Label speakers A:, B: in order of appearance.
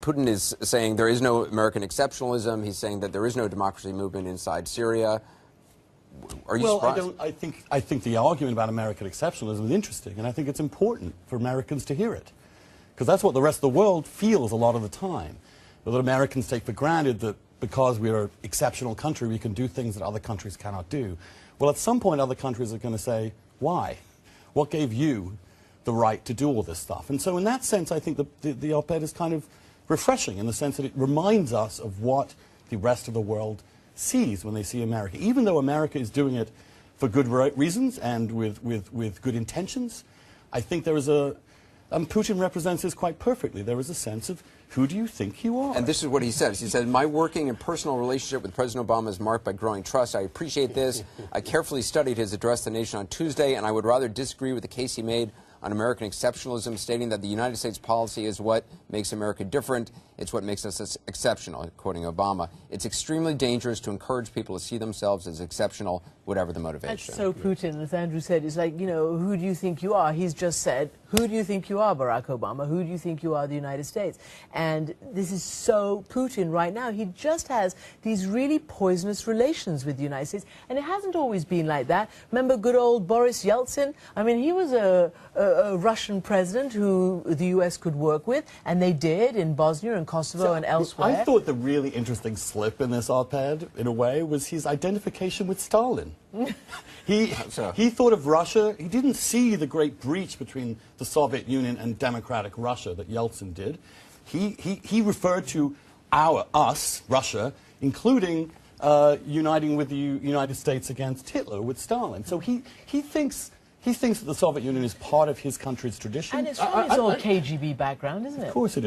A: Putin is saying there is no American exceptionalism. He's saying that there is no democracy movement inside Syria. Are you surprised?
B: I think the argument about American exceptionalism is interesting, and I think it's important for Americans to hear it, because that's what the rest of the world feels a lot of the time. That Americans take for granted that because we are an exceptional country, we can do things that other countries cannot do. Well, at some point, other countries are going to say, why? What gave you the right to do all this stuff? And so in that sense, I think the op-ed is kind of refreshing in the sense that it reminds us of what the rest of the world sees when they see America. Even though America is doing it for good reasons and with good intentions, I think there is a... Putin represents this quite perfectly. There is a sense of, who do you think you are?
A: And this is what he says. He said, my working and personal relationship with President Obama is marked by growing trust. I appreciate this. I carefully studied his address to the nation on Tuesday, and I would rather disagree with the case he made on American exceptionalism, stating that the United States policy is what makes America different. It's what makes us exceptional, quoting Obama. It's extremely dangerous to encourage people to see themselves as exceptional, whatever the motivation.
C: That's so Putin, as Andrew said. It's like, you know, who do you think you are? He's just said, who do you think you are, Barack Obama? Who do you think you are, the United States? And this is so Putin right now. He just has these really poisonous relations with the United States. And it hasn't always been like that. Remember good old Boris Yeltsin? I mean, he was a Russian president who the U.S. could work with, and they did in Bosnia and Kosovo and elsewhere.
B: I thought the really interesting slip in this op-ed, in a way, was his identification with Stalin. He thought of Russia. He didn't see the great breach between the Soviet Union and democratic Russia that Yeltsin did. He referred to us, Russia, including uniting with the United States against Hitler, with Stalin. So he thinks that the Soviet Union is part of his country's tradition.
C: And it's from his old KGB background, isn't it?
B: Of course it is.